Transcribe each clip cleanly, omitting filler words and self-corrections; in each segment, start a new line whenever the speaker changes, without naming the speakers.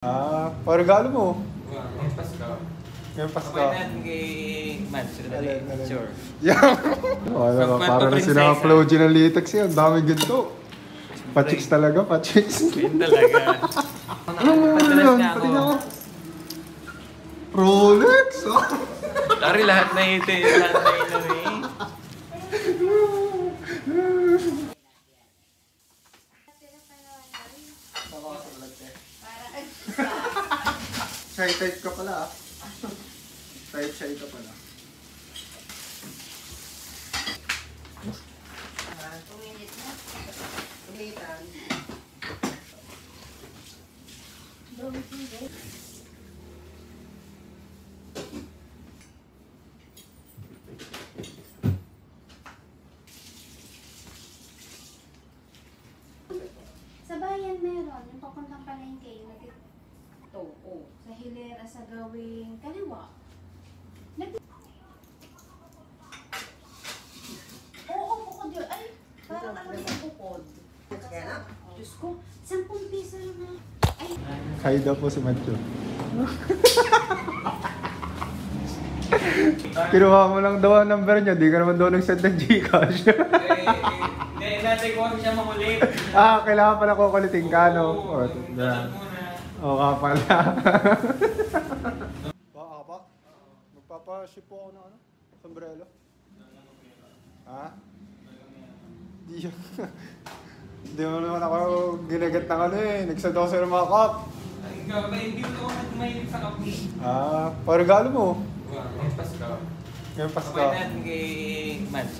Paregalo mo.
Ngayong Pasko.
Ngayong Pasko.
Kapag natin kay Mads, sure.
Ano ba, para na sila upload ng latex yan. Daming ginto. Pa-chicks talaga, pa-chicks.
Yun talaga.
Ano yun? Pati na ako. Rolex?
Sorry, lahat na ito eh. Lahat na ito eh.
Shy type ka pala ah. Shy ka pala.
Sa bayan meron, yung papuntang palengke, sa hilera sa gawing kaliwa. Oo, bukod yun. Ay, parang ano yung bukod. Diyos ko, 10 piso lang na. Ay,
Kaya daw po si Matthew. Kinuha mo lang daw ang number niya, di ka naman daw nag-send ng Gcash.
Hindi, natay ko siya makulit.
Kailangan pala kukulitin ka, no? Oo nga pala. Baka? Magpapaship po ako ng ano? Sombrero? Ha? Di mo naman ako ginagat ng ano eh. Nagsad ako sa mga cup.
Ikaw ba, hindi ko mahilig sa kape.
Paregalo mo.
Ngayong Pasko.
Ngayong Pasko.
Kapag natin kay Mads,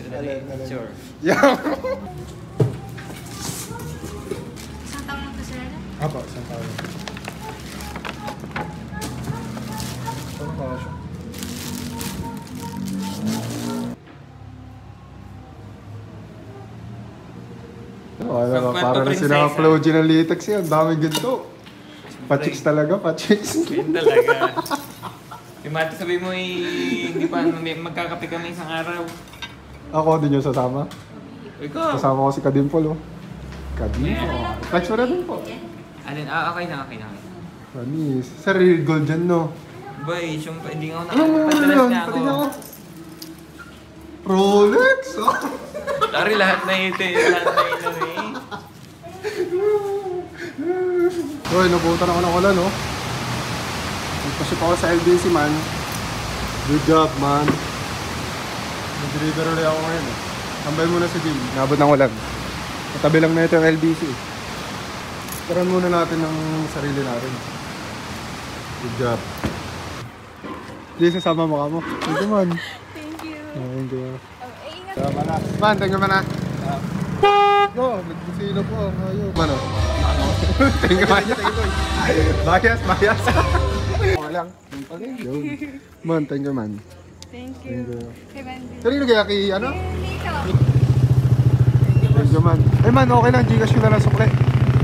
sure.
isang taon lang to sir?
Apo, isang taon. Saan ka siya? Ano ba, para na sila upload ng latex yan. Daming ginto. Pa-chicks talaga, pa-chicks.
Yun talaga. Yung mati sabi mo hindi pa magkakape kami isang araw.
Ako din yung sasama.
Ikaw.
Kasama ko si Kadimpol, oh. Kadimpol. Flex mo na din po.
Alin? Okay na.
Panis. Sir, real gold dyan, no?
Boy, hindi nga ako
Ano
nakapagpadalas
yun?
na
Pati na ako.
ako.
Rolex?
Sorry, lahat na ito eh. Lahat na ito eh.
Uy, nabutan ako ng ulan, no? Nagpasip ako sa LBC, man. Good job, man. Nag-deliver ulit ako ngayon, eh. Tambay muna sa gym. Nabot ng ulan. Katabi lang na ito yung LBC. Taran muna natin ng sarili natin. Good job. Hindi, sasama mo ka mo. Thank you, man.
Thank you.
Thank you.
Ingat.
Tama na. Man, thank you, man, ha. Go, nagbusino po. Ayaw. Mano? Thank you, man. Bias. Okay lang. Yun. Man, thank you, man.
Thank
Thank
you.
you.
Kay Bandy.
Kanino kaya kay ano?
Dito.
Thank you, man. Eh, man, okay lang. Gcash ko na lang sukle.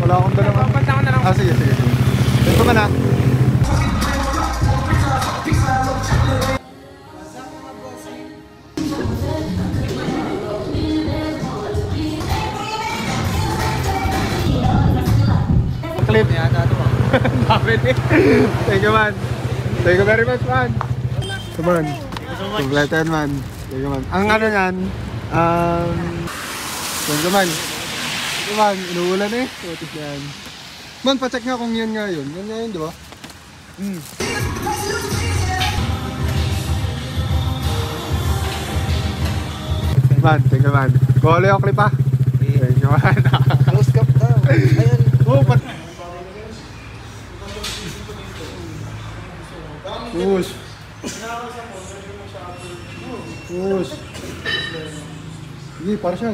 Wala akong dalang.
Papunta ko na lang.
Sige. Thank you, man, ha. Clip. Bakit eh? Thank you, man. Thank you very much, man. Come on. Completed, man. Thank you, man. Ang ano yan, thank you, man. Thank you, man. Inuulan eh. Sotis yan. Man, pacheck nga kung yan nga yun. Yan nga yun, di ba? Man, thank you, man. Kuha yung clip, ha? Thank you, man.
Close cup daw. Ayan.
Oh, push. Sige, para siya.